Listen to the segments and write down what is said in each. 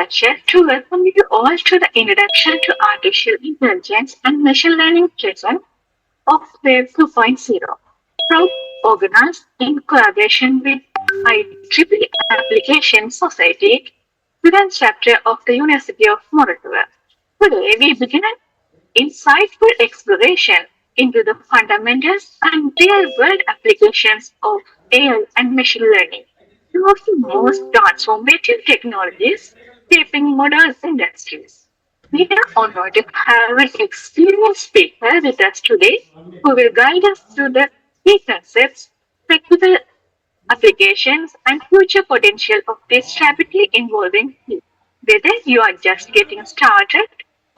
pleasure to welcome you all to the Introduction to Artificial Intelligence and Machine Learning session of Wave 2.0, proud organized in collaboration with IEEE Application Society, student chapter of the University of Moratuwa. Today we begin an insightful exploration into the fundamentals and real-world applications of AI and machine learning, two of the most transformative technologies shaping modern industries. We are honored to have an experienced speaker with us today who will guide us through the key concepts, practical applications, and future potential of this rapidly evolving field. Whether you are just getting started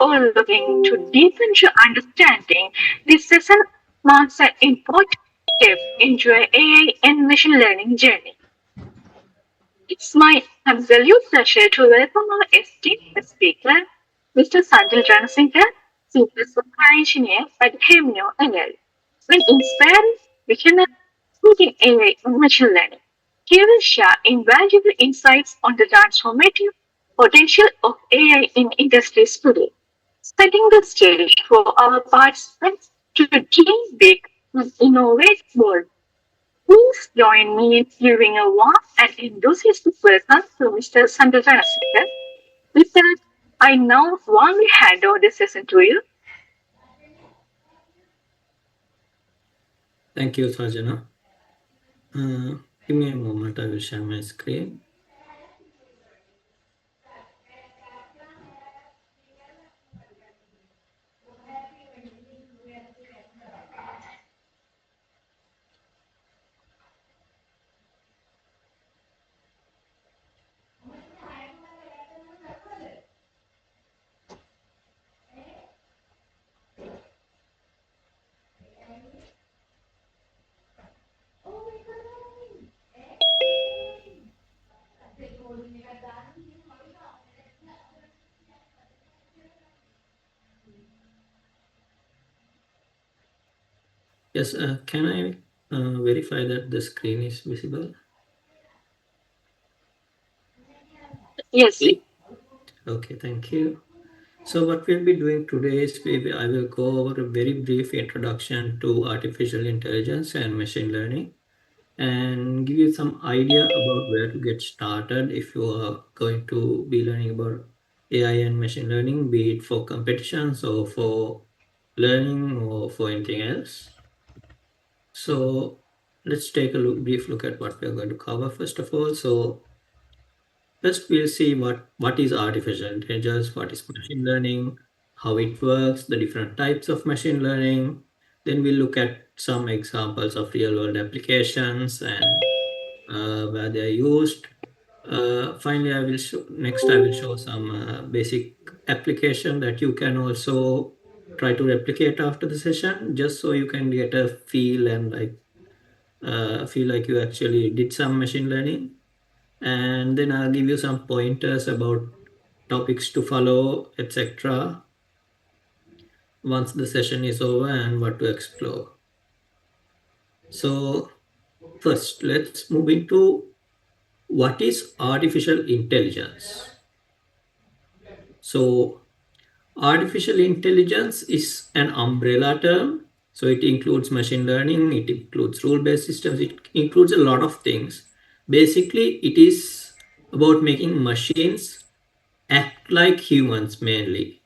or looking to deepen your understanding, this session marks an important step into your AI and machine learning journey. It's my absolute pleasure to welcome our esteemed speaker, Mr. Sandil Ranasinghe, Senior Software Engineer at Heymilo AI, an inspiring visionary in AI and machine learning. He will share invaluable insights on the transformative potential of AI in industries today, setting the stage for our participants to dream big and innovate bold. Please join me in giving a warm and enthusiastic welcome to Mr. Sandil Ranasinghe. With that, I now warmly hand over the session to you. Thank you, Sajana. Give me a moment, I will share my screen. Yes, can I verify that the screen is visible? Yes, Okay, thank you. So what we'll be doing today is I will go over a very brief introduction to artificial intelligence and machine learning and give you some idea about where to get started if you are going to be learning about AI and machine learning, be it for competitions or for learning or for anything else. So let's take a brief look at what we are going to cover first of all. So first we'll see what is artificial intelligence, what is machine learning, how it works, the different types of machine learning. Then we'll look at some examples of real world applications and where they are used. Finally, I will show some basic application that you can also try to replicate after the session, just so you can get a feel and feel like you actually did some machine learning. And then I'll give you some pointers about topics to follow, etc. once the session is over and what to explore. So first, let's move into what is artificial intelligence. So artificial intelligence is an umbrella term. So it includes machine learning, it includes rule-based systems, it includes a lot of things. Basically, it is about making machines act like humans mainly.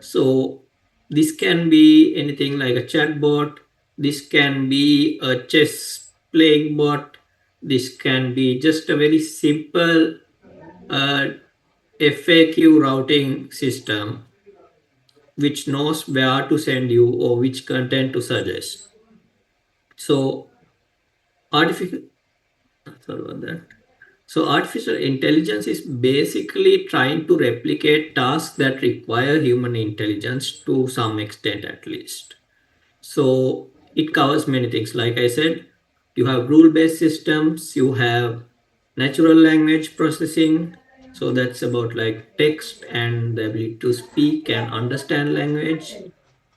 So this can be anything like a chatbot, this can be a chess playing bot, this can be just a very simple uh, FAQ routing system which knows where to send you or which content to suggest. So artificial sorry about that. So artificial intelligence is basically trying to replicate tasks that require human intelligence to some extent at least. So it covers many things. Like I said, you have rule-based systems, you have natural language processing. So that's about like text and the ability to speak and understand language.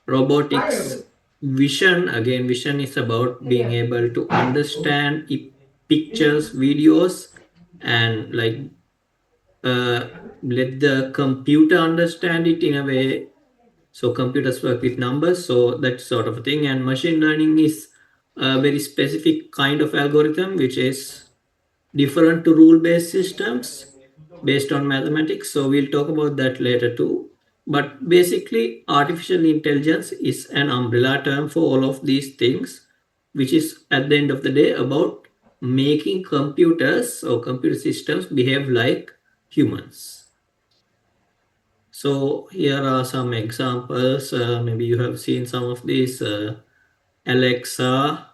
Robotics, vision, again, vision is about being able to understand pictures, videos, and like uh, let the computer understand it in a way. So computers work with numbers, so that sort of a thing. And machine learning is a very specific kind of algorithm which is different to rule based systems based on mathematics. So we'll talk about that later too. But basically, artificial intelligence is an umbrella term for all of these things, which is at the end of the day about making computers or computer systems behave like humans. So here are some examples. Maybe you have seen some of these. Alexa,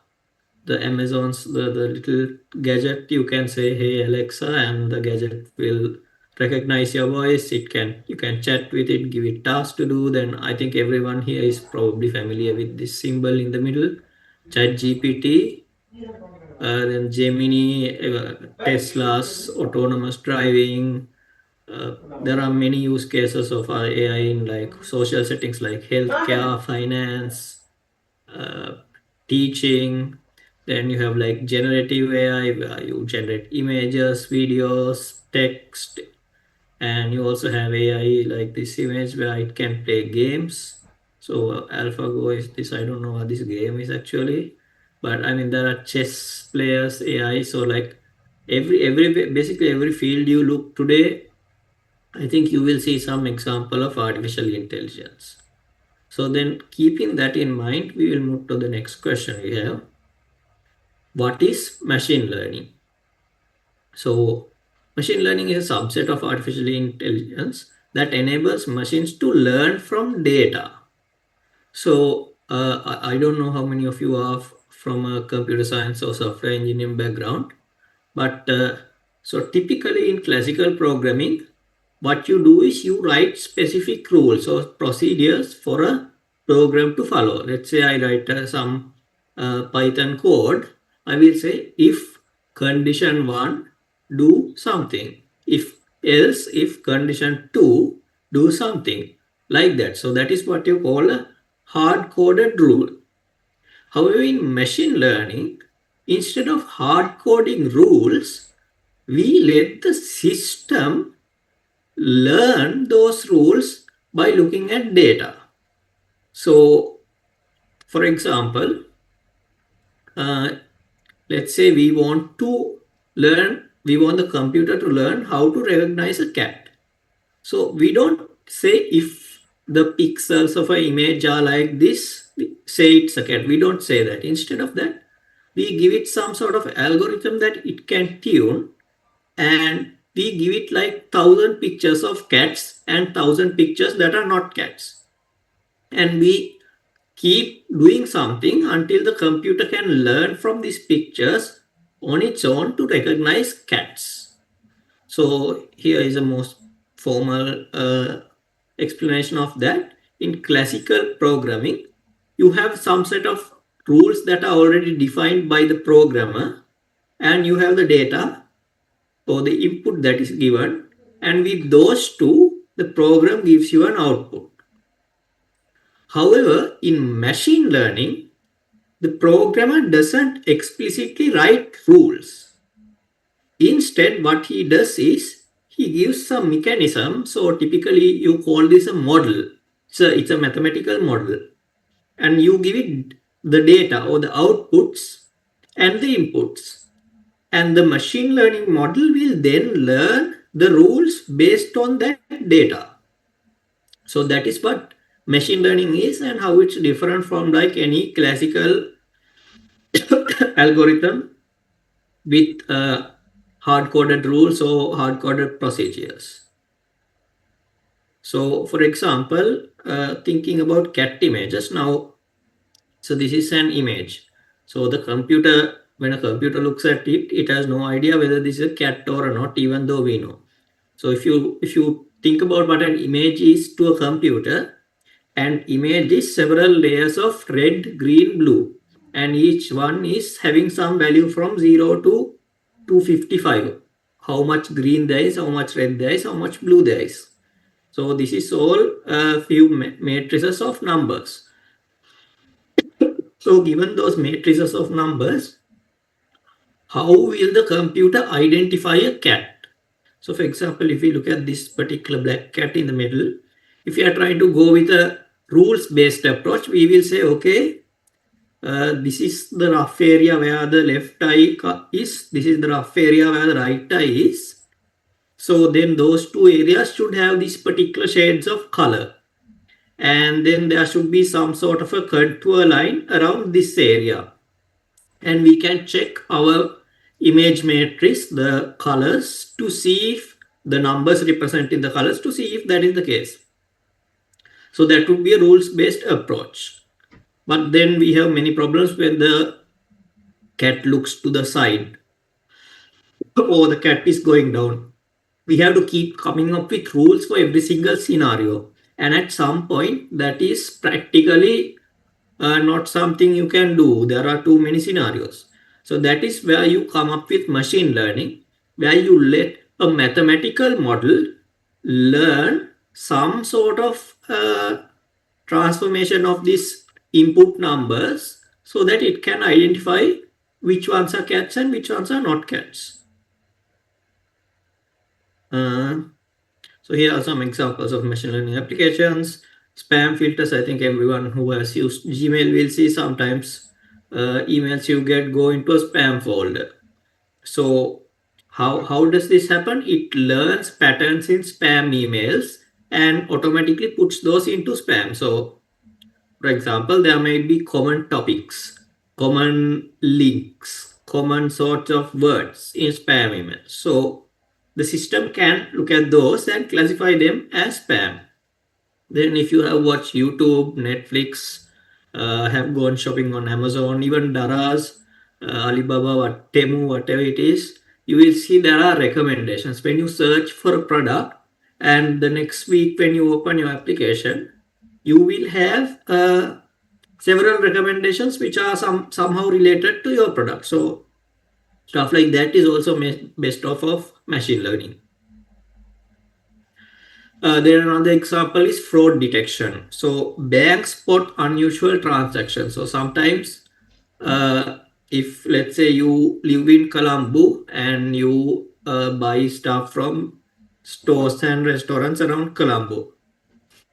the Amazon's the little gadget, you can say, "Hey Alexa," and the gadget will recognize your voice. It can you can chat with it, give it tasks to do. Then I think everyone here is probably familiar with this symbol in the middle, Chat GPT. Then Gemini, Tesla's autonomous driving. There are many use cases of AI in like social settings like healthcare, finance, uh, teaching. Then you have like generative AI where you generate images, videos, text, and you also have AI like this image where it can play games. So AlphaGo is this. I don't know what this game is actually, but I mean there are chess players AI. So like every basically every field you look today, I think you will see some example of artificial intelligence. So then keeping that in mind, we will move to the next question we have. What is machine learning? So machine learning is a subset of artificial intelligence that enables machines to learn from data. So I don't know how many of you are from a computer science or software engineering background, but so typically in classical programming, what you do is you write specific rules or procedures for a program to follow. Let's say I write some Python code. I will say if condition 1 do something, if else if condition 2 do something, like that. So that is what you call a hard coded rule. However, in machine learning, instead of hard coding rules, we let the system learn those rules by looking at data. So, for example, uh, let's say we want the computer to learn how to recognize a cat. So, we don't say if the pixels of an image are like this, say it's a cat. We don't say that. Instead of that, we give it some sort of algorithm that it can tune, and we give it like 1,000 pictures of cats and 1,000 pictures that are not cats, and we keep doing something until the computer can learn from these pictures on its own to recognize cats. So here is a most formal explanation of that. In classical programming, you have some set of rules that are already defined by the programmer, and you have the data or the input that is given, and with those two the program gives you an output. However, in machine learning, the programmer doesn't explicitly write rules. Instead, what he does is he gives some mechanism. So typically you call this a model. It's a mathematical model, and you give it the data or the outputs and the inputs, and the machine learning model will then learn the rules based on that data. So that is what machine learning is, and how it's different from like any classical algorithm with hard coded rules or hard coded procedures. So for example, thinking about cat images now. So this is an image. So the computer, when a computer looks at it, it has no idea whether this is a cat or not, even though we know. So if you think about what an image is to a computer, an image is several layers of red, green, blue, and each one is having some value from 0 to 255. How much green there is, how much red there is, how much blue there is. So this is all a few matrices of numbers. So given those matrices of numbers, how will the computer identify a cat? So for example, if we look at this particular black cat in the middle, if we are trying to go with a rules based approach, we will say, okay, this is the rough area where the left eye is, this is the rough area where the right eye is. So then those two areas should have these particular shades of color. And then there should be some sort of a contour line around this area. And we can check our image matrix, the colors, to see if the numbers representing the colors, to see if that is the case. So that would be a rules based approach. But then we have many problems when the cat looks to the side or the cat is going down. We have to keep coming up with rules for every single scenario. And at some point, that is practically not something you can do. There are too many scenarios. So that is where you come up with machine learning, where you let a mathematical model learn some sort of transformation of these input numbers so that it can identify which ones are cats and which ones are not cats. Uh, so here are some examples of machine learning applications. Spam filters, I think everyone who has used Gmail will see sometimes emails you get go into a spam folder. So how does this happen? It learns patterns in spam emails and automatically puts those into spam. So for example, there may be common topics, common links, common sorts of words in spam emails. So the system can look at those and classify them as spam. Then if you have watched YouTube, Netflix, have gone shopping on Amazon, even Daraz, Alibaba, Temu, whatever it is, you will see there are recommendations. When you search for a product and the next week when you open your application, you will have several recommendations which are somehow related to your product. So stuff like that is also based off of machine learning. Then another example is fraud detection. So banks spot unusual transactions. So sometimes, if let's say you live in Colombo and you buy stuff from stores and restaurants around Colombo.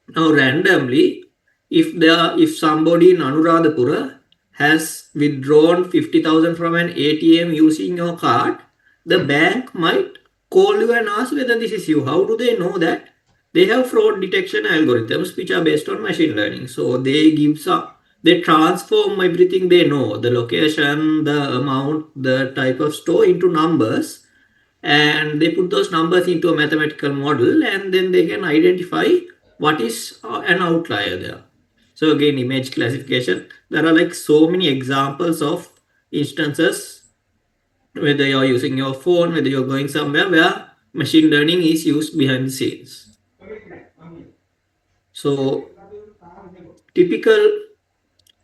Now randomly, if somebody in Anuradhapura has withdrawn 50,000 from an ATM using your card, the bank might call you and ask whether this is you. How do they know that? They have fraud detection algorithms which are based on machine learning. So they transform everything they know, the location, the amount, the type of store into numbers, and they put those numbers into a mathematical model, and then they can identify what is an outlier there. So again, image classification, there are like so many examples of instances, whether you're using your phone, whether you're going somewhere, where machine learning is used behind the scenes. So typical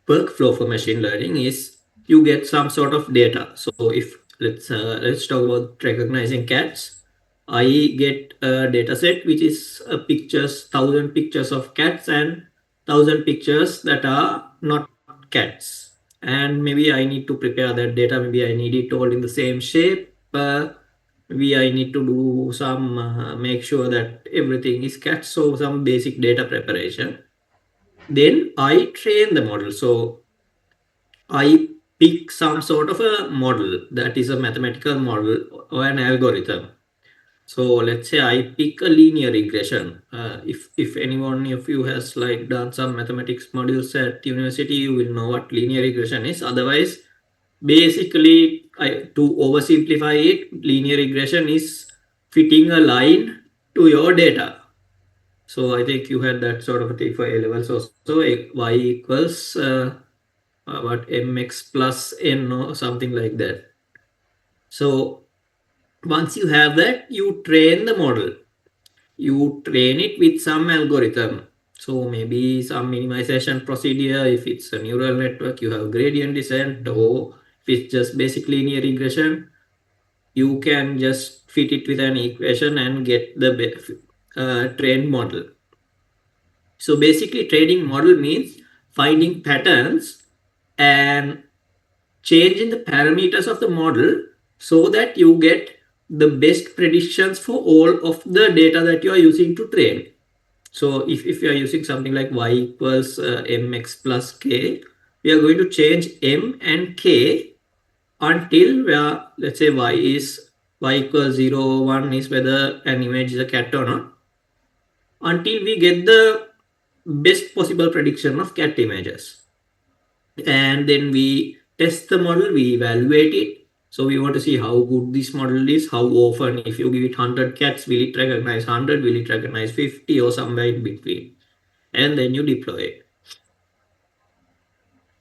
workflow for machine learning is you get some sort of data. So if let's talk about recognizing cats. I get a data set which is pictures, 1,000 pictures of cats and 1,000 pictures that are not cats. And maybe I need to prepare that data. Maybe I need it all in the same shape. Maybe I need to do some make sure that everything is cats. So some basic data preparation. Then I train the model. So I pick some sort of a model that is a mathematical model or an algorithm. So let's say I pick a linear regression. If anyone of you has like done some mathematics modules at university, you will know what linear regression is. Otherwise, basically, to oversimplify it, linear regression is fitting a line to your data. So I think you had that sort of a thing for A levels also. Y equals what mx plus n or something like that. So once you have that, you train the model. You train it with some algorithm. So maybe some minimization procedure. If it's a neural network, you have gradient descent, or if it's just basic linear regression, you can just fit it with an equation and get the trained model. So basically, training model means finding patterns and changing the parameters of the model so that you get the best predictions for all of the data that you are using to train. So if you are using something like y equals mx plus k, we are going to change m and k until where, let's say, y equals 0 or 1 is whether an image is a cat or not, until we get the best possible prediction of cat images. And then we test the model, we evaluate it. So we want to see how good this model is, how often, if you give it 100 cats, will it recognize 100, will it recognize 50, or somewhere in between. And then you deploy it.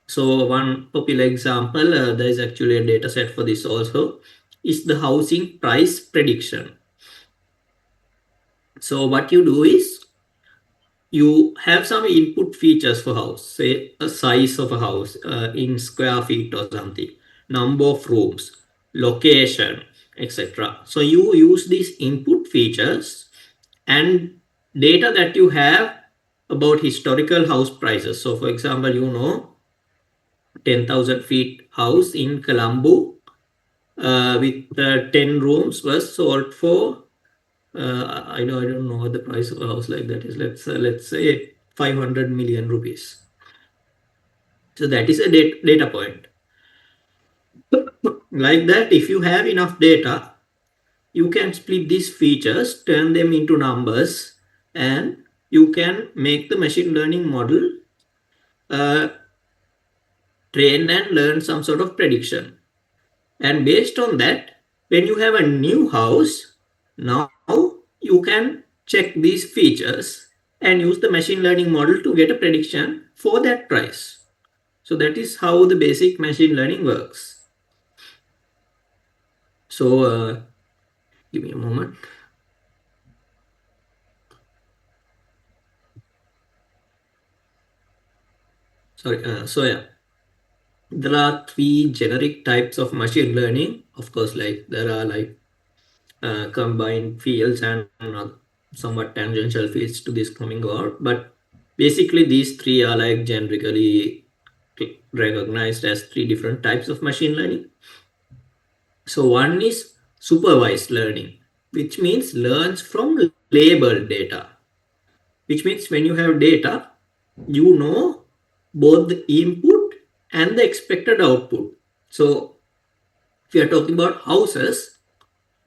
So one popular example, there is actually a data set for this also, is the housing price prediction. So what you do is you have some input features for house, say a size of a house in square feet or something, number of rooms, location, etc. So you use these input features and data that you have about historical house prices. So for example, 10,000 feet house in Colombo with 10 rooms was sold for I don't know what the price of a house like that is. Let's say 500 million rupees. So that is a data point. Like that, if you have enough data, you can split these features, turn them into numbers, and you can make the machine learning model uh, train and learn some sort of prediction. And based on that, when you have a new house, now you can check these features and use the machine learning model to get a prediction for that price. So that is how the basic machine learning works. So give me a moment. Sorry. So yeah, there are three generic types of machine learning. Of course, like there are like combined fields and somewhat tangential fields to this coming out. But basically, these three are like generically recognized as three different types of machine learning. So one is supervised learning, which means learns from labeled data, which means when you have data, you know both the input and the expected output. So if you are talking about houses,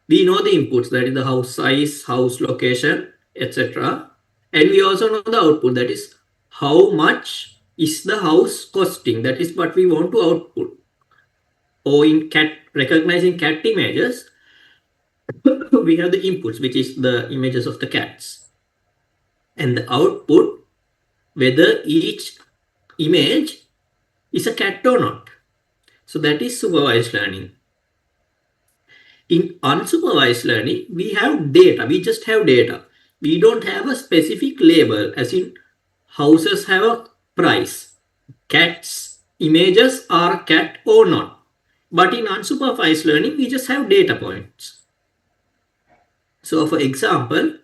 we know the inputs, that is the house size, house location, etc. And we also know the output, that is how much is the house costing, that is what we want to output. Or in cat recognizing cat images, we have the inputs, which is the images of the cats, and the output, whether each image is a cat or not. So that is supervised learning. In unsupervised learning, we have data. We just have data. We don't have a specific label, as in houses have a price. Cats images are cat or not. But in unsupervised learning, we just have data points. So for example,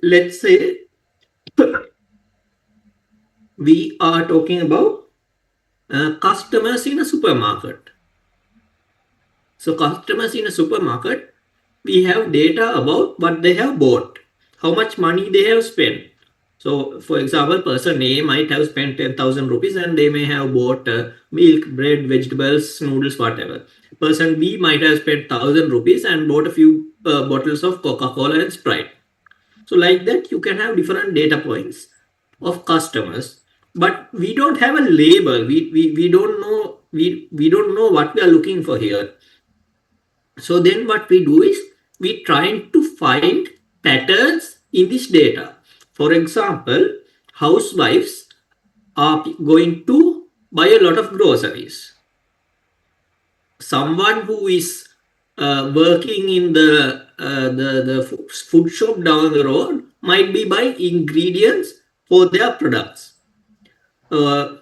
let's say we are talking about customers in a supermarket. So customers in a supermarket, we have data about what they have bought, how much money they have spent. So, for example, person A might have spent 10,000 rupees and they may have bought milk, bread, vegetables, noodles, whatever. Person B might have spent 1,000 rupees and bought a few bottles of Coca-Cola and Sprite. So, like that, you can have different data points of customers, but we don't have a label. We don't know we don't know what we are looking for here. So then what we do is we trying to find patterns in this data. For example, housewives are going to buy a lot of groceries. Someone who is working in the food shop down the road might be buying ingredients for their products. Uh,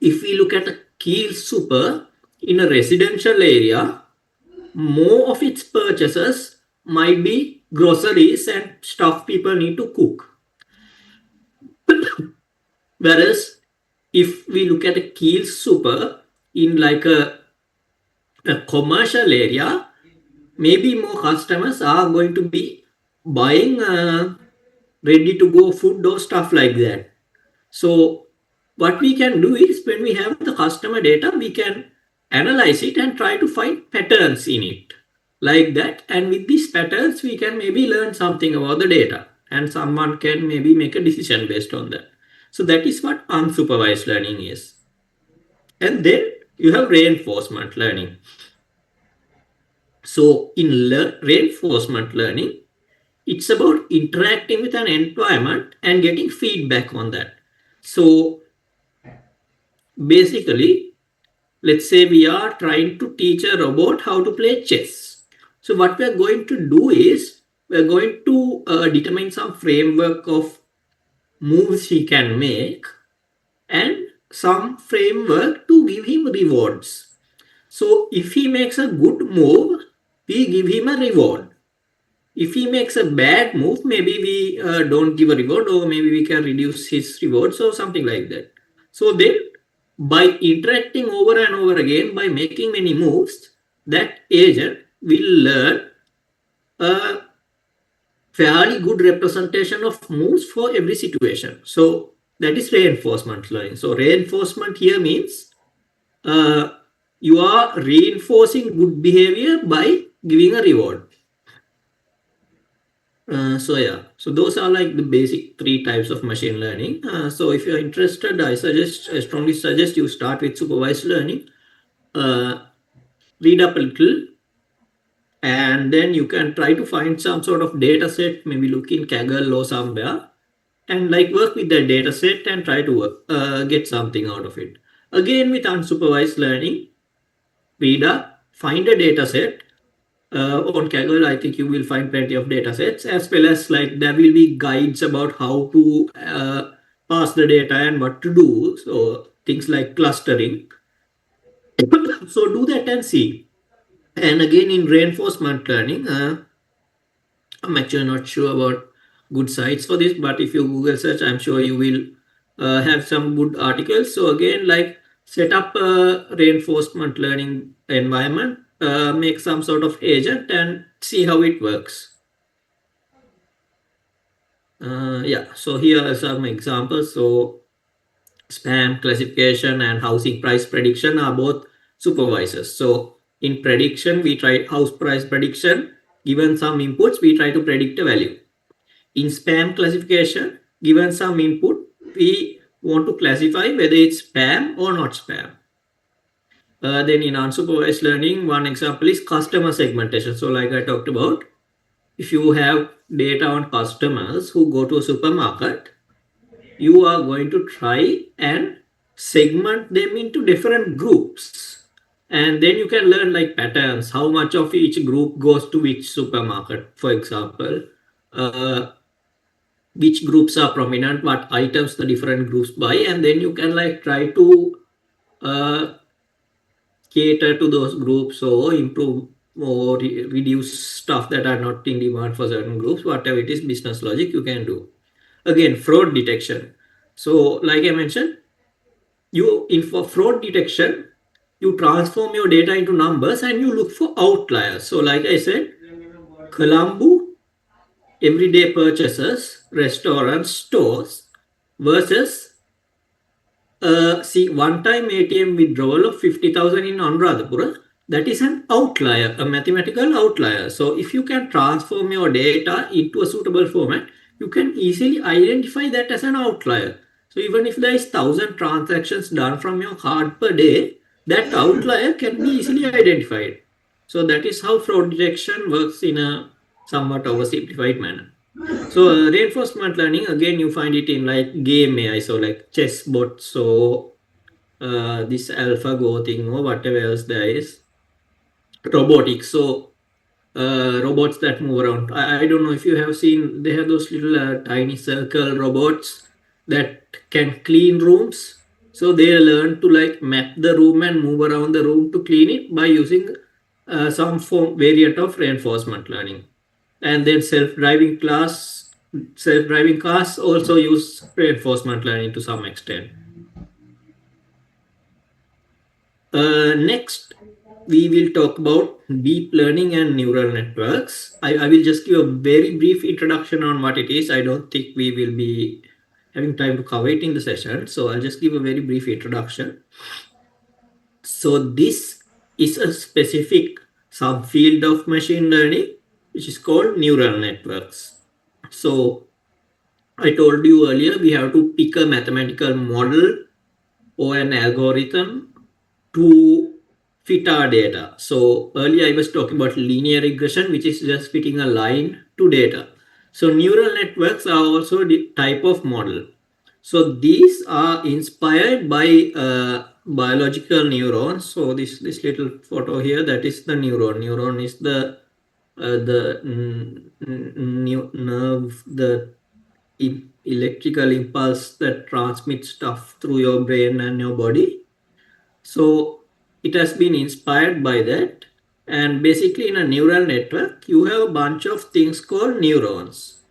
if we look at a Keel Super in a residential area, more of its purchases might be groceries and stuff people need to cook. Whereas if we look at a Keel Super in like a commercial area, maybe more customers are going to be buying ready to go food or stuff like that. So what we can do is when we have the customer data, we can analyze it and try to find patterns in it like that. And with these patterns, we can maybe learn something about the data and someone can maybe make a decision based on that. So that is what unsupervised learning is. And then you have reinforcement learning. So in reinforcement learning, it's about interacting with an environment and getting feedback on that. So basically, let's say we are trying to teach a robot how to play chess. So what we are going to do is we are going to determine some framework of moves he can make and some framework to give him rewards. So if he makes a good move, we give him a reward. If he makes a bad move, maybe we don't give a reward, or maybe we can reduce his rewards or something like that. So then, by interacting over and over again, by making many moves, that agent will learn a fairly good representation of moves for every situation. So that is reinforcement learning. So reinforcement here means uh, you are reinforcing good behavior by giving a reward. So yeah, so those are like the basic three types of machine learning. So if you're interested, I strongly suggest you start with supervised learning. Uh, Read up a little, and then you can try to find some sort of data set. Maybe look in Kaggle or somewhere, and like work with that data set and try to get something out of it. Again, with unsupervised learning, read up, find a data set, on Kaggle, I think you will find plenty of data sets, as well as like there will be guides about how to pass the data and what to do. So things like clustering. So do that and see. And again, in reinforcement learning, I'm actually not sure about good sites for this, but if you Google search, I'm sure you will have some good articles. So again, like set up a reinforcement learning environment, make some sort of agent and see how it works. Yeah, so here are some examples. So spam classification and housing price prediction are both supervisors. So in prediction, we try house price prediction. Given some inputs, we try to predict a value. In spam classification, given some input, we want to classify whether it's spam or not spam. Then in unsupervised learning, one example is customer segmentation. So like I talked about, if you have data on customers who go to a supermarket, you are going to try and segment them into different groups, and then you can learn like patterns, how much of each group goes to which supermarket, for example, uh, which groups are prominent, what items the different groups buy, and then you can like try to uh, cater to those groups or improve or reduce stuff that are not in demand for certain groups. Whatever it is, business logic you can do. Again, fraud detection. So like I mentioned, you in for fraud detection, you transform your data into numbers and you look for outliers. So like I said, Colombo, everyday purchases, restaurants, stores, versus see, one-time ATM withdrawal of 50,000 in Anuradhapura, that is an outlier, a mathematical outlier. So if you can transform your data into a suitable format, you can easily identify that as an outlier. So even if there is 1,000 transactions done from your card per day, that outlier can be easily identified. So that is how fraud detection works in a somewhat oversimplified manner. So reinforcement learning, again you find it in like game AI, so like chess bots, so this AlphaGo thing or whatever else there is, robotics. So robots that move around. I don't know if you have seen, they have those little tiny circle robots that can clean rooms. So they learn to like map the room and move around the room to clean it by using some form variant of reinforcement learning. And then self-driving cars also use reinforcement learning to some extent. Next, we will talk about deep learning and neural networks. I will just give a very brief introduction on what it is. I don't think we will be having time to cover it in the session. So I'll just give a very brief introduction. So this is a specific subfield of machine learning, which is called neural networks. So I told you earlier, we have to pick a mathematical model or an algorithm to fit our data. So earlier I was talking about linear regression, which is just fitting a line to data. So neural networks are also the type of model. So these are inspired by biological neurons. So this little photo here, that is the neuron. Neuron is the nerve, the electrical impulse that transmits stuff through your brain and your body. So it has been inspired by that. And basically, in a neural network, you have a bunch of things called neurons.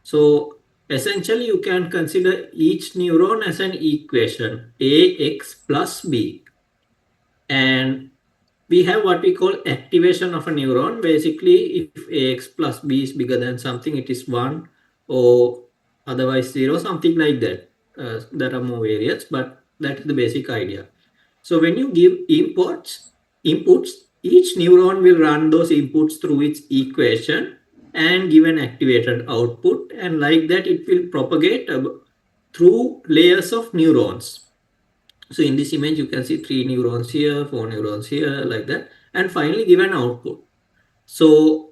So essentially, you can consider each neuron as an equation ax plus b. And we have what we call activation of a neuron. Basically, if ax plus b is bigger than something, it is 1, or otherwise 0, something like that. There are more variants, but that is the basic idea. So when you give inputs, each neuron will run those inputs through its equation and give an activated output, and like that it will propagate through layers of neurons. So in this image, you can see 3 neurons here, 4 neurons here, like that, and finally give an output. So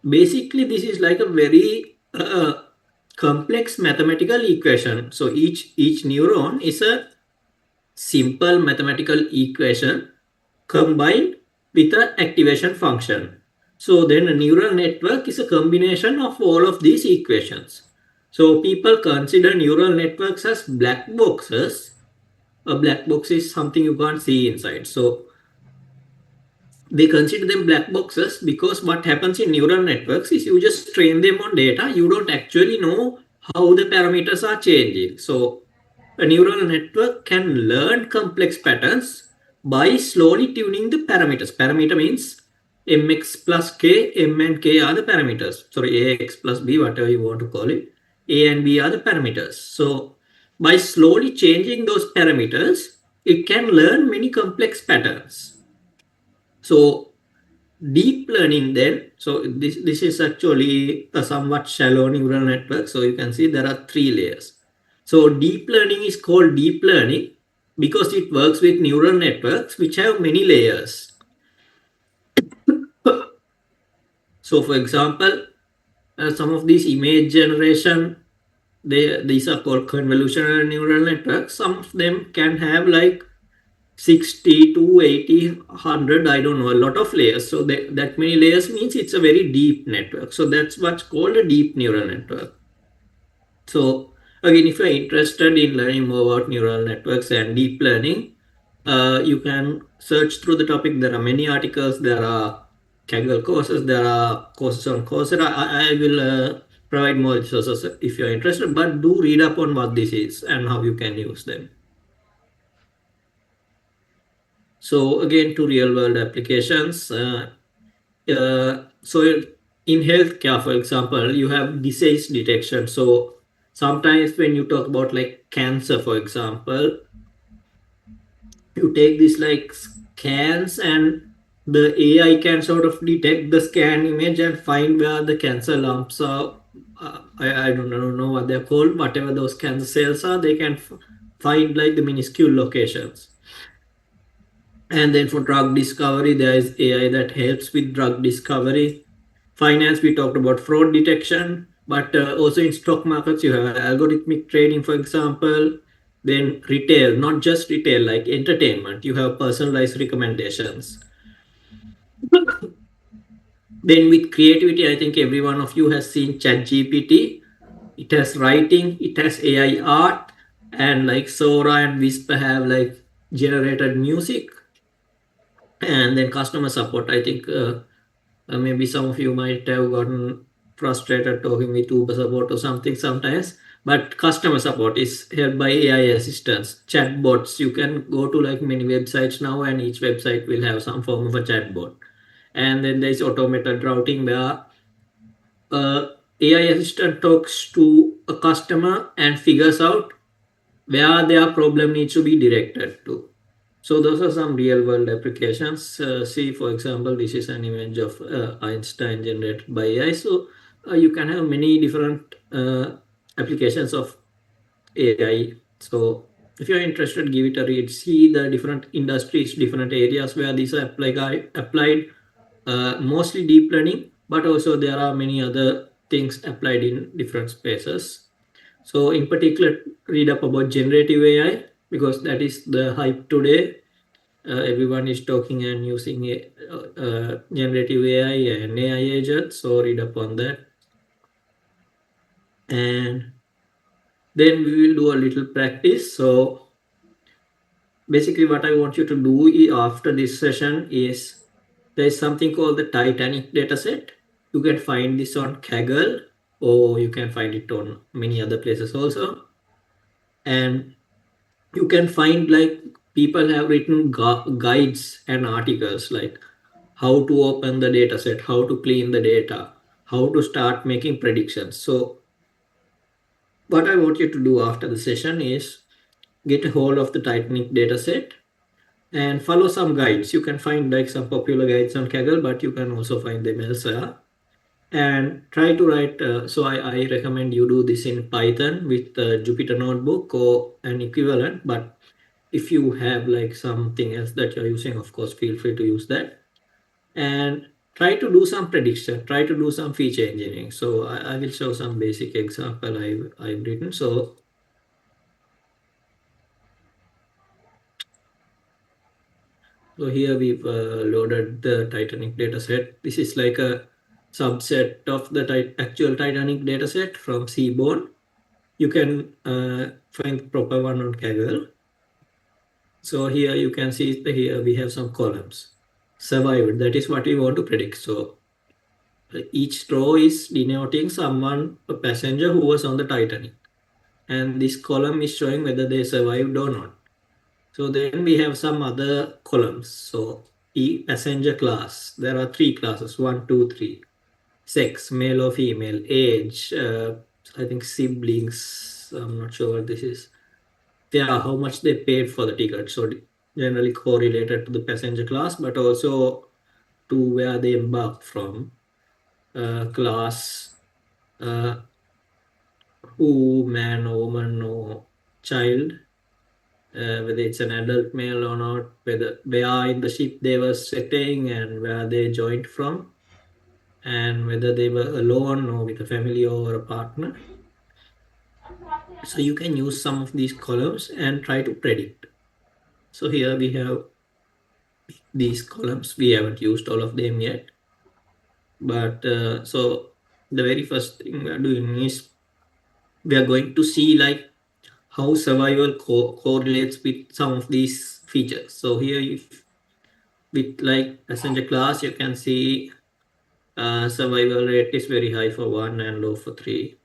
basically, this is like a very complex mathematical equation. So each neuron is a simple mathematical equation combined with an activation function. So then a neural network is a combination of all of these equations. So people consider neural networks as black boxes. A black box is something you can't see inside. So they consider them black boxes because what happens in neural networks is you just train them on data. You don't actually know how the parameters are changing. So a neural network can learn complex patterns by slowly tuning the parameters. Parameter means mx plus k, m and k are the parameters. Sorry, ax plus b, whatever you want to call it. A and b are the parameters. So by slowly changing those parameters, it can learn many complex patterns. So deep learning then, so this is actually a somewhat shallow neural network. So you can see there are 3 layers. So deep learning is called deep learning because it works with neural networks which have many layers. So for example, some of these image generation, these are called convolutional neural networks. Some of them can have like 60 to 80, 100, I don't know, a lot of layers. So that many layers means it's a very deep network. So that's what's called a deep neural network. So again, if you're interested in learning more about neural networks and deep learning, you can search through the topic. There are many articles. There are Kaggle courses. There are courses on Coursera. I will provide more resources if you're interested, but do read up on what this is and how you can use them. So again, to real world applications. So in healthcare, for example, you have disease detection. So sometimes when you talk about like cancer, for example, you take these like scans and the AI can sort of detect the scan image and find where the cancer lumps are. I don't know what they're called. Whatever those cancer cells are, they can find like the minuscule locations. And then for drug discovery, there is AI that helps with drug discovery. Finance, we talked about fraud detection, but also in stock markets, you have algorithmic trading, for example. Then retail, not just retail, like entertainment, you have personalized recommendations. Then with creativity, I think every one of you has seen ChatGPT. It has writing, it has AI art, and like Sora and Whisper have like generated music. And then customer support, I think maybe some of you might have gotten frustrated talking with Uber support or something sometimes. But customer support is helped by AI assistants, chatbots. You can go to like many websites now, and each website will have some form of a chatbot. And then there's automated routing where AI assistant talks to a customer and figures out where their problem needs to be directed to. So those are some real world applications. See, for example, this is an image of Einstein generated by AI. So you can have many different applications of AI. So if you're interested, give it a read. See the different industries, different areas where these are applied, mostly deep learning, but also there are many other things applied in different spaces. So in particular, read up about generative AI because that is the hype today. Everyone is talking and using generative AI and AI agents. So read up on that. And then we will do a little practice. So basically what I want you to do after this session is there is something called the Titanic dataset. You can find this on Kaggle or you can find it on many other places also. And you can find like people have written guides and articles like how to open the data set, how to clean the data, how to start making predictions. So what I want you to do after the session is get a hold of the Titanic data set and follow some guides. You can find like some popular guides on Kaggle, but you can also find them elsewhere. And try to write. I recommend you do this in Python with Jupyter Notebook or an equivalent. But if you have like something else that you're using, of course, feel free to use that. And try to do some prediction. Try to do some feature engineering. So I will show some basic example I've written. So here we've loaded the Titanic dataset. This is like a subset of the actual Titanic dataset from Seaborn. You can find the proper one on Kaggle. So here you can see here we have some columns. Survived, that is what we want to predict. So each row is denoting someone, a passenger who was on the Titanic. And this column is showing whether they survived or not. So then we have some other columns. So passenger class, there are three classes, one, two, three. Sex, male or female, age, I think siblings, I'm not sure what this is. Yeah, how much they paid for the ticket. So generally correlated to the passenger class, but also to where they embarked from. Class, uh, who, man or woman or child, whether it's an adult male or not, whether where in the ship they were staying and where they joined from, and whether they were alone or with a family or a partner. So you can use some of these columns and try to predict. So here we have these columns. We haven't used all of them yet. But so the very first thing we are doing is we are going to see like how survival correlates with some of these features. So here if with like passenger class, you can see survival rate is very high for 1 and low for 3.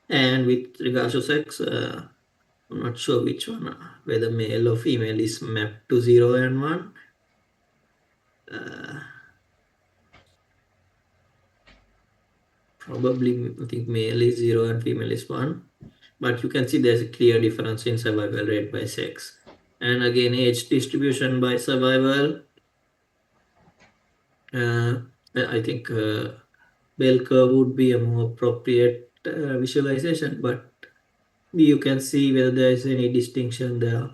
And with regards to sex, I'm not sure which one, whether male or female is mapped to 0 and 1. Uh, Probably, I think male is 0 and female is 1. But you can see there's a clear difference in survival rate by sex. And again, age distribution by survival. Uh, I think bell curve would be a more appropriate visualization, but you can see whether there is any distinction there.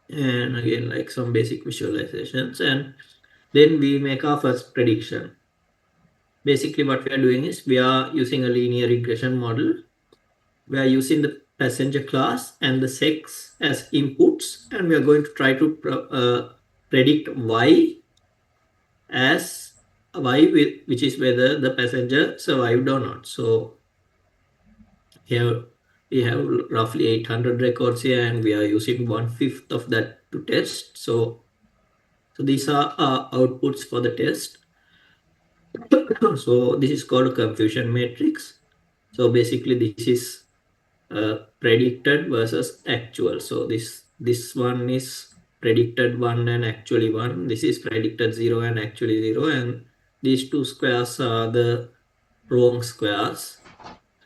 And again, like some basic visualizations. And then we make our first prediction. Basically, what we are doing is we are using a linear regression model. We are using the passenger class and the sex as inputs, and we are going to try to predict y as y, which is whether the passenger survived or not. So here we have roughly 800 records here, and we are using 1/5 of that to test. So these are our outputs for the test. So this is called confusion matrix. So basically this is predicted versus actual. So this one is predicted one and actually one. This is predicted zero and actually zero, and these two squares are the wrong squares.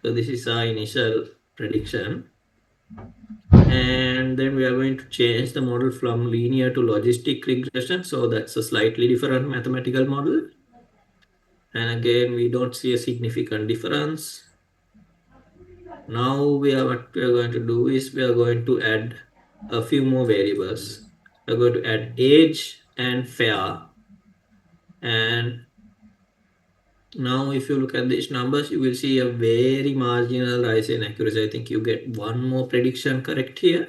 So this is our initial prediction. And then we are going to change the model from linear to logistic regression. So that's a slightly different mathematical model. And again, we don't see a significant difference. Now what we are going to do is we are going to add a few more variables. We are going to add age and fair. And now if you look at these numbers, you will see a very marginal rise in accuracy. I think you get one more prediction correct here.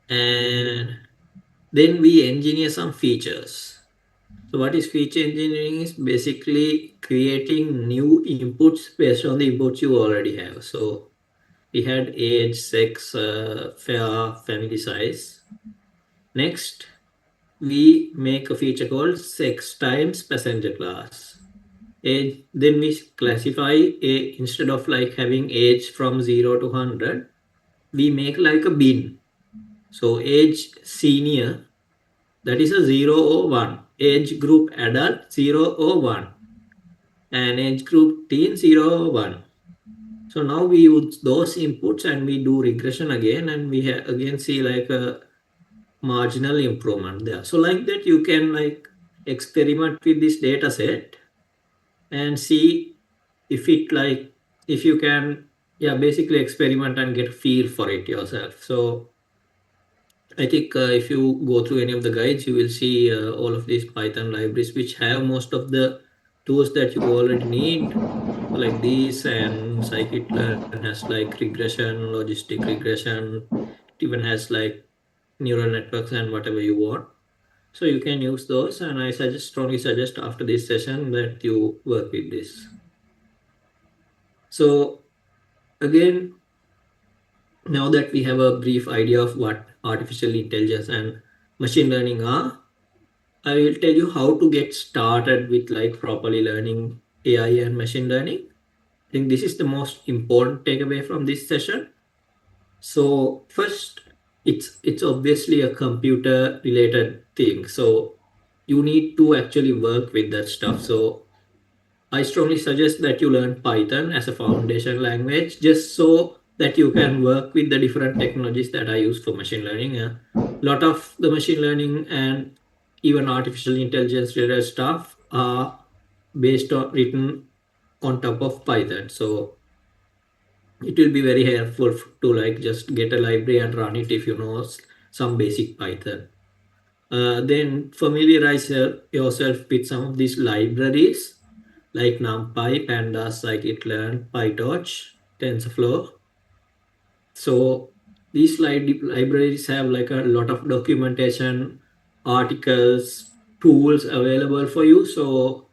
And then we engineer some features. So what is feature engineering is basically creating new inputs based on the inputs you already have. So we had age, sex, fair, family size. Next, we make a feature called sex times passenger class. Age, then we classify instead of like having age from 0 to 100, we make like a bin. So age senior, that is a 0 or 1. Age group adult 0 or 1. And age group teen 0 or 1. So now we use those inputs and we do regression again, and we again see like a marginal improvement there. So like that you can like experiment with this data set and see if it like if you can, yeah, basically experiment and get a feel for it yourself. So I think if you go through any of the guides, you will see all of these Python libraries which have most of the tools that you already need. So like these, and scikit-learn has like regression, logistic regression. It even has like neural networks and whatever you want. So you can use those, and I strongly suggest after this session that you work with this. So again, now that we have a brief idea of what artificial intelligence and machine learning are, I will tell you how to get started with like properly learning AI and machine learning. I think this is the most important takeaway from this session. So first, it's obviously a computer related thing. So you need to actually work with that stuff. So I strongly suggest that you learn Python as a foundation language just so that you can work with the different technologies that I use for machine learning. A lot of the machine learning and even artificial intelligence related stuff are based on written on top of Python. So it will be very helpful to like just get a library and run it if you know some basic Python. Then familiarize yourself with some of these libraries like NumPy, Pandas, Scikit-learn, PyTorch, TensorFlow. So these libraries have like a lot of documentation, articles, tools available for you. So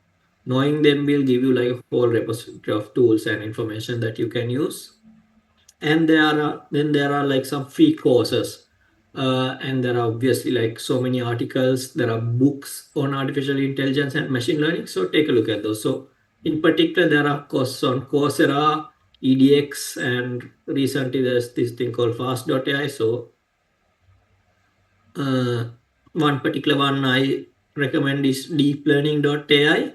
knowing them will give you like a whole repository of tools and information that you can use. And there are like some free courses, and there are obviously like so many articles. There are books on artificial intelligence and machine learning, so take a look at those. So in particular there are courses on Coursera, EDX, and recently there's this thing called fast.ai. So uh, one particular one I recommend is deeplearning.ai.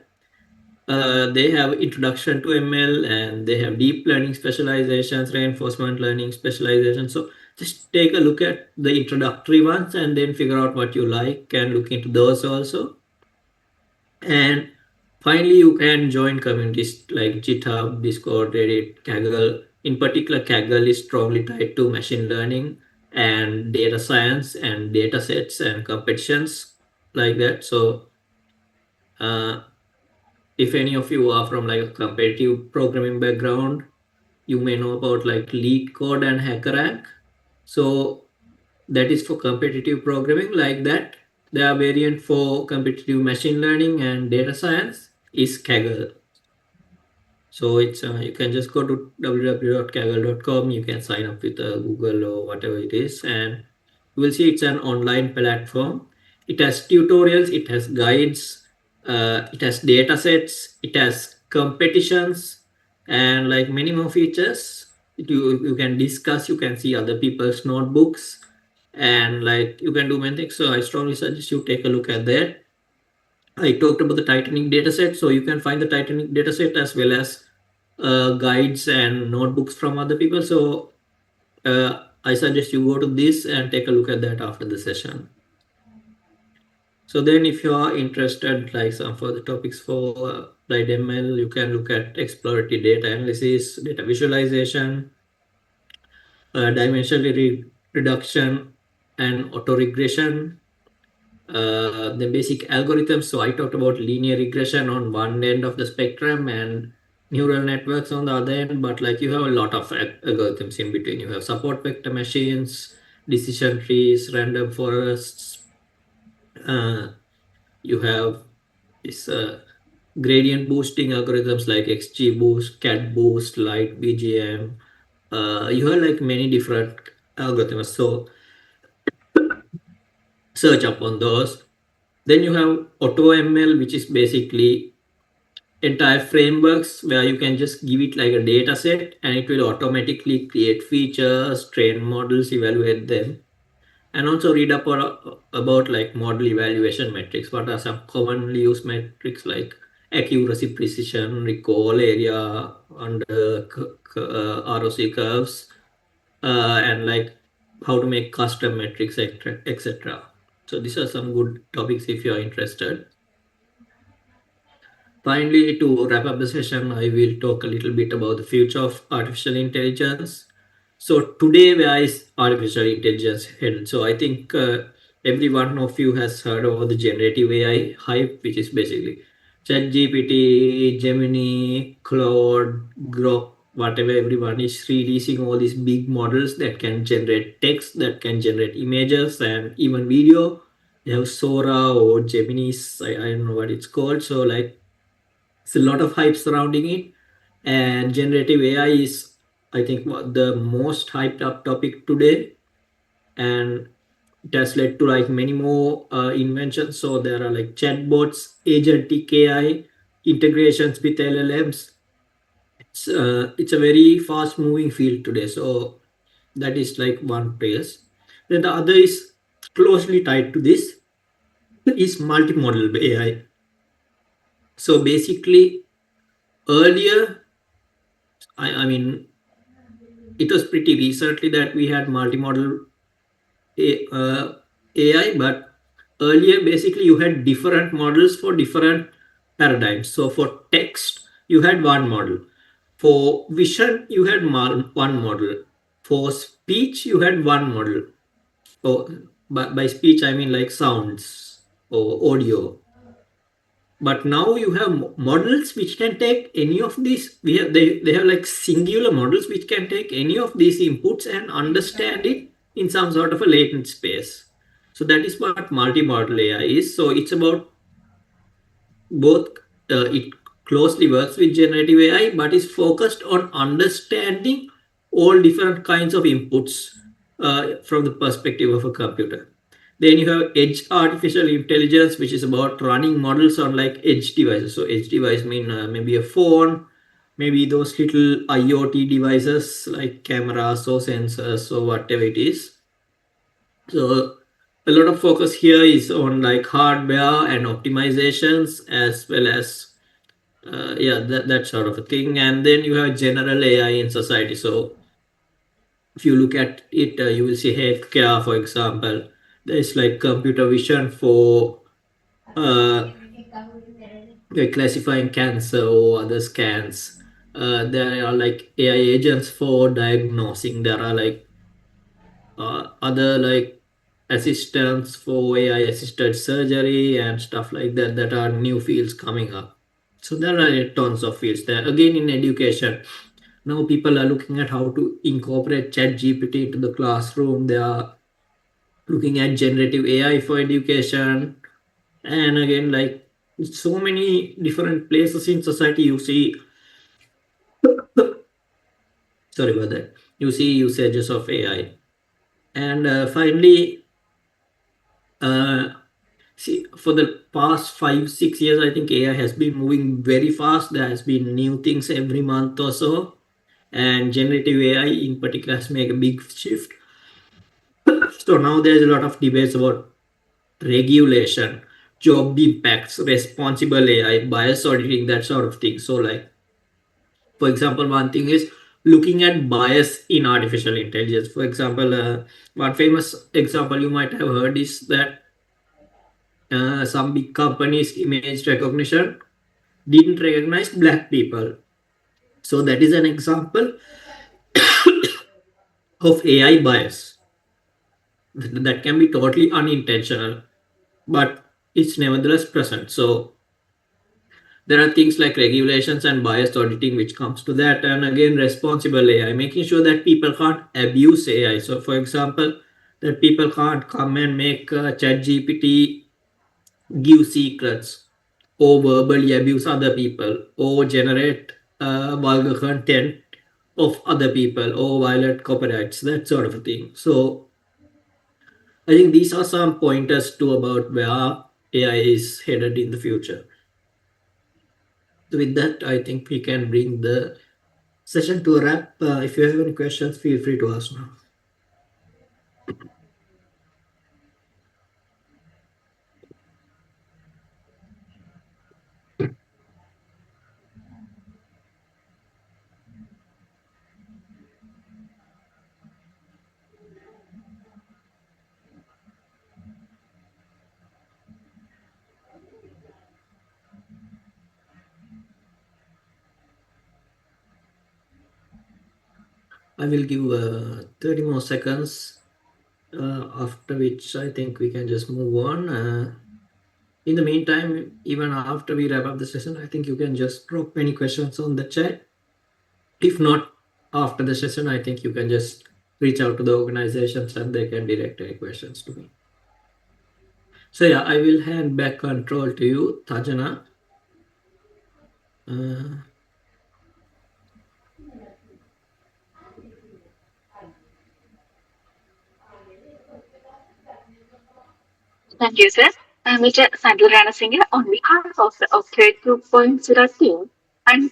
They have introduction to ML, and they have deep learning specializations, reinforcement learning specialization. So just take a look at the introductory ones and then figure out what you like and look into those also. And finally, you can join communities like GitHub, Discord, Reddit, Kaggle. In particular, Kaggle is strongly tied to machine learning and data science and data sets and competitions like that. So uh, if any of you are from like a competitive programming background, you may know about like lead code and HackerRank. So that is for competitive programming like that. The variant for competitive machine learning and data science is Kaggle. So it's you can just go to www.kaggle.com. You can sign up with Google or whatever it is, and you will see it's an online platform. It has tutorials, it has guides, It has data sets, it has competitions, and like many more features. You can discuss, you can see other people's notebooks, and like you can do many things. So I strongly suggest you take a look at that. I talked about the Titanic dataset, so you can find the Titanic dataset as well as guides and notebooks from other people. So I suggest you go to this and take a look at that after the session. So then, if you are interested, like some further topics for applied ML, you can look at exploratory data analysis, data visualization, dimensional reduction, and auto regression. The basic algorithms. So I talked about linear regression on one end of the spectrum and neural networks on the other end, but like you have a lot of algorithms in between. You have support vector machines, decision trees, random forests. Uh, you have this gradient boosting algorithms like XGBoost, CatBoost, Light BGM. You have like many different algorithms. So search up on those. Then you have AutoML, which is basically entire frameworks where you can just give it like a data set and it will automatically create features, train models, evaluate them, and also read up about like model evaluation metrics. What are some commonly used metrics like accuracy, precision, recall, area under ROC curves, and like how to make custom metrics, etc. So these are some good topics if you are interested. Finally, to wrap up the session, I will talk a little bit about the future of artificial intelligence. So today, where is artificial intelligence headed? So I think every one of you has heard of the generative AI hype, which is basically ChatGPT, Gemini, Claude, Grok, whatever. Everyone is releasing all these big models that can generate text, that can generate images, and even video. You have Sora or Gemini's, I don't know what it's called. So like it's a lot of hype surrounding it, and generative AI is, I think, the most hyped up topic today, and it has led to like many more inventions. So there are like chatbots, agentic AI, integrations with LLMs. It's a very fast moving field today. So that is like one place. Then the other is closely tied to this is multimodal AI. So basically, earlier, I mean, it was pretty recently that we had multimodal AI, but earlier basically you had different models for different paradigms. So for text, you had one model. For vision, you had one model. For speech, you had one model. Oh, by speech, I mean like sounds or audio. But now you have models which can take any of these. They have like singular models which can take any of these inputs and understand it in some sort of a latent space. So that is what multimodal AI is. So it's about both. It closely works with generative AI, but is focused on understanding all different kinds of inputs from the perspective of a computer. Then you have edge artificial intelligence, which is about running models on like edge devices. So edge device mean maybe a phone, maybe those little IoT devices like cameras or sensors or whatever it is. So a lot of focus here is on like hardware and optimizations as well as yeah, that sort of a thing. And then you have general AI in society. So if you look at it, you will see healthcare, for example. There's like computer vision for uh, classifying cancer or other scans. There are like AI agents for diagnosing. There are like other like assistants for AI assisted surgery and stuff like that, that are new fields coming up. So there are tons of fields there. Again, in education, now people are looking at how to incorporate chat GPT into the classroom. They are looking at generative AI for education. And again, like so many different places in society, you see, sorry about that, you see usages of AI. And finally, uh, See, for the past 5, 6 years, I think AI has been moving very fast. There has been new things every month or so, and generative AI in particular has made a big shift. So now there's a lot of debates about regulation, job impacts, responsible AI, bias auditing, that sort of thing. So, like, for example, one thing is looking at bias in artificial intelligence. For example, one famous example you might have heard is that some big companies' image recognition didn't recognize black people. So that is an example of AI bias that can be totally unintentional, but it's nevertheless present. So there are things like regulations and bias auditing which comes to that, and again responsible AI, making sure that people can't abuse AI. So for example, that people can't come and make chat gpt give secrets or verbally abuse other people or generate vulgar content of other people or violate copyrights, that sort of a thing. So I think these are some pointers to about where AI is headed in the future. So with that, I think we can bring the session to a wrap. If you have any questions, feel free to ask now. I will give 30 more seconds, after which I think we can just move on. In the meantime, even after we wrap up the session, I think you can just drop any questions on the chat. If not, after the session, I think you can just reach out to the organizations and they can direct any questions to me. So yeah, I will hand back control to you, Tajana. Uh, Thank you, sir. Mr. Sandil Ranasinghe, on behalf of the Octwave 2.0 team and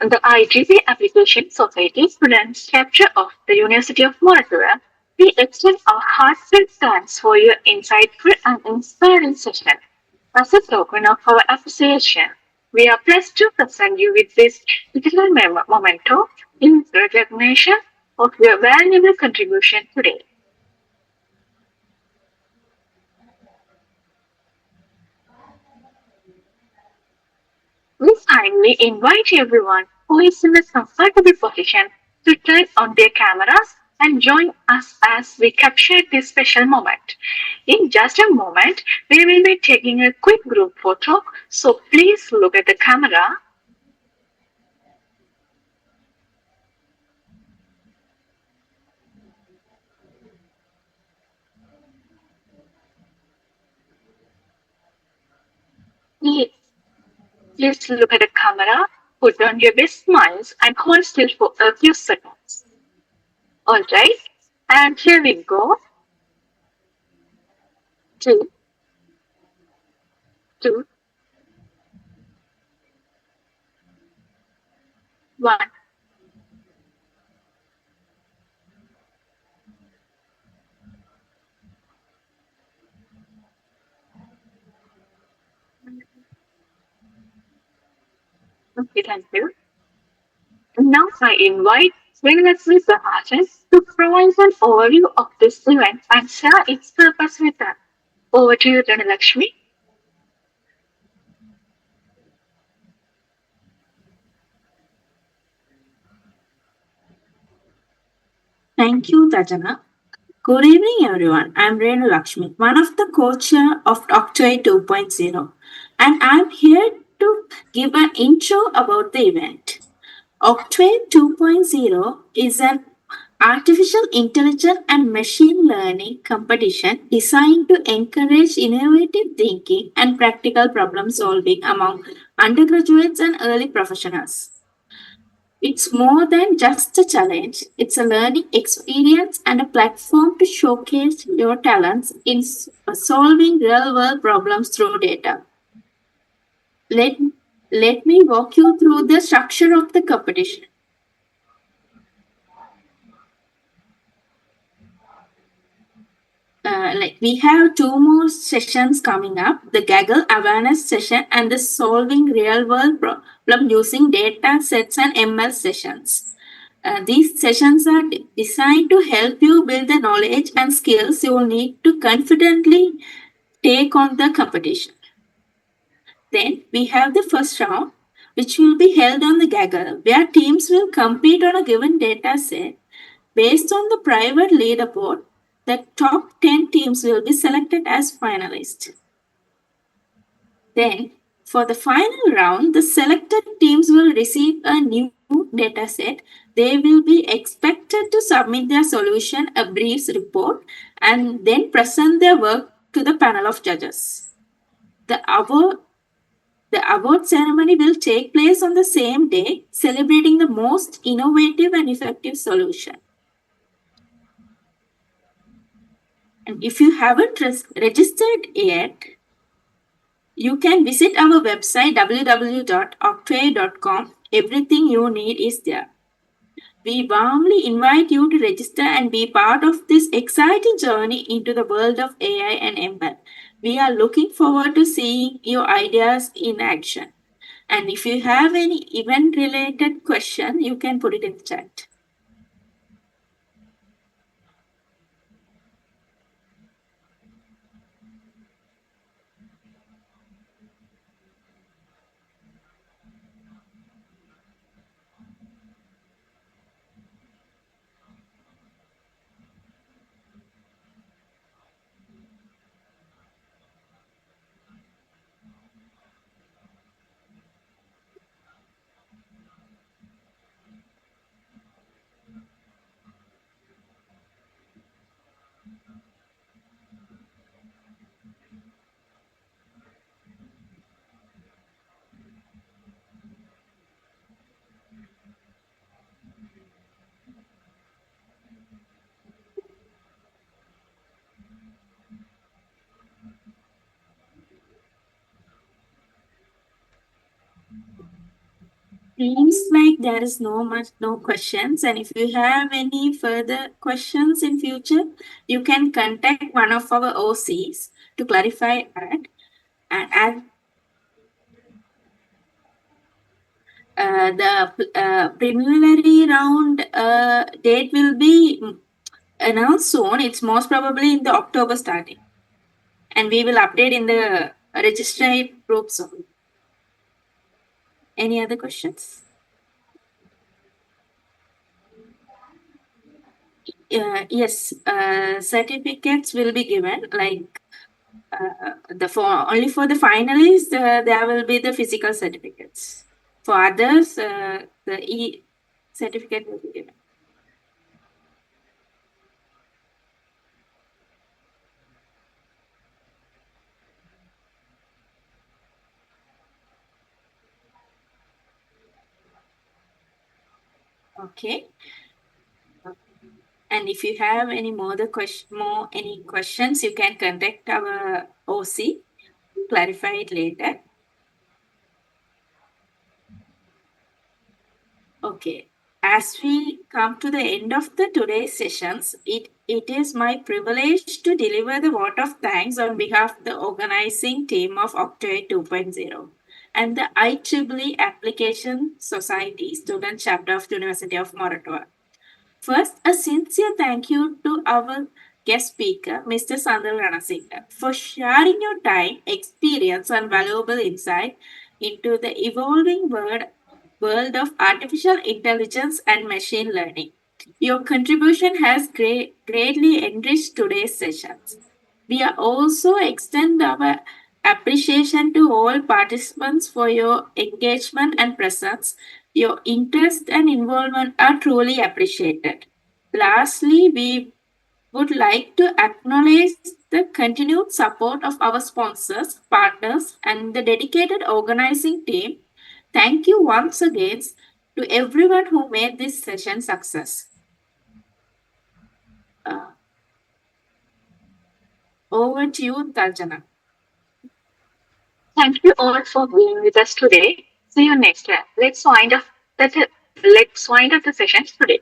the IEEE Application Society Students Chapter of the University of Moratuwa, we extend our heartfelt thanks for your insightful and inspiring session. As a token of our appreciation, we are pleased to present you with this digital memento in recognition of your valuable contribution today. We kindly invite everyone who is in a comfortable position to turn on their cameras and join us as we capture this special moment. In just a moment, we will be taking a quick group photo, so please look at the camera. Please, please look at the camera, put on your best smiles, and hold still for a few seconds. Alright, and here we go. Three, two, one. Okay, thank you. Now I invite Srinivasri Sahajan to provide an overview of this event and share its purpose with us. Over to you, Dhanalakshmi. Thank you, Tajana. Good evening, everyone. I'm Renu Lakshmi, one of the co-chair of Octwave 2.0, and I'm here to give an intro about the event. Octwave 2.0 is an artificial intelligence and machine learning competition designed to encourage innovative thinking and practical problem solving among undergraduates and early professionals. It's more than just a challenge, it's a learning experience and a platform to showcase your talents in solving real world problems through data. Let, let me walk you through the structure of the competition. Like we have two more sessions coming up, the gaggle awareness session and the solving real world problem using data sets and ML sessions. These sessions are designed to help you build the knowledge and skills you will need to confidently take on the competition. Then we have the first round, which will be held on the gaggle, where teams will compete on a given data set. Based on the private leaderboard, the top 10 teams will be selected as finalists. Then, for the final round, the selected teams will receive a new data set. They will be expected to submit their solution, a brief report, and then present their work to the panel of judges. The award, the award ceremony will take place on the same day, celebrating the most innovative and effective solution. And if you haven't registered yet, you can visit our website www.octwave.com. Everything you need is there. We warmly invite you to register and be part of this exciting journey into the world of AI and ML. We are looking forward to seeing your ideas in action. And if you have any event related question, you can put it in the chat. Seems like there is no questions, and if you have any further questions in future, you can contact one of our OCs to clarify that. And the preliminary round date will be announced soon. It's most probably in the October starting, and we will update in the registered group soon. Any other questions? Yes, certificates will be given. Like only for the finalists, there will be the physical certificates. For others, the certificate will be given. Okay. And if you have any any questions, you can contact our OC. Clarify it later. Okay. As we come to the end of the today's sessions, it is my privilege to deliver the vote of thanks on behalf of the organizing team of Octave 2.0 and the IEEE Application Society Student Chapter of University of Moratuwa. First, a sincere thank you to our guest speaker, Mr. Sandil Ranasinghe, for sharing your time, experience, and valuable insight into the evolving world of artificial intelligence and machine learning. Your contribution has greatly enriched today's sessions. We are also extend our appreciation to all participants for your engagement and presence. Your interest and involvement are truly appreciated. Lastly, we would like to acknowledge the continued support of our sponsors, partners, and the dedicated organizing team. Thank you once again to everyone who made this session success. Over to you, Tarjana. Thank you all for being with us today. See you next time. Let's wind up the sessions today.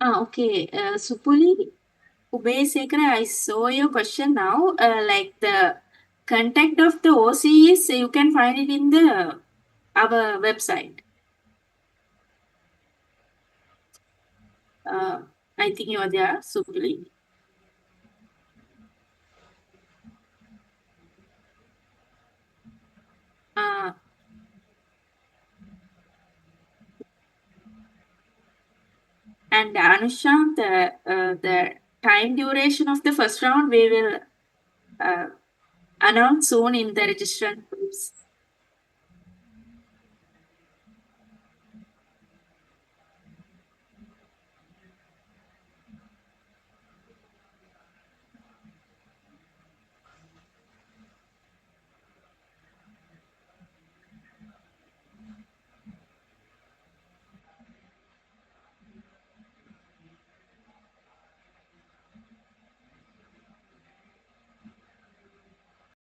Okay. Supuli, basically, I saw your question now. Like the contact of the OCs, you can find it in the our website. Uh, I think you are there, Supuli. Uh, and Anusha, the time duration of the first round we will uh, announce soon in the registrant groups.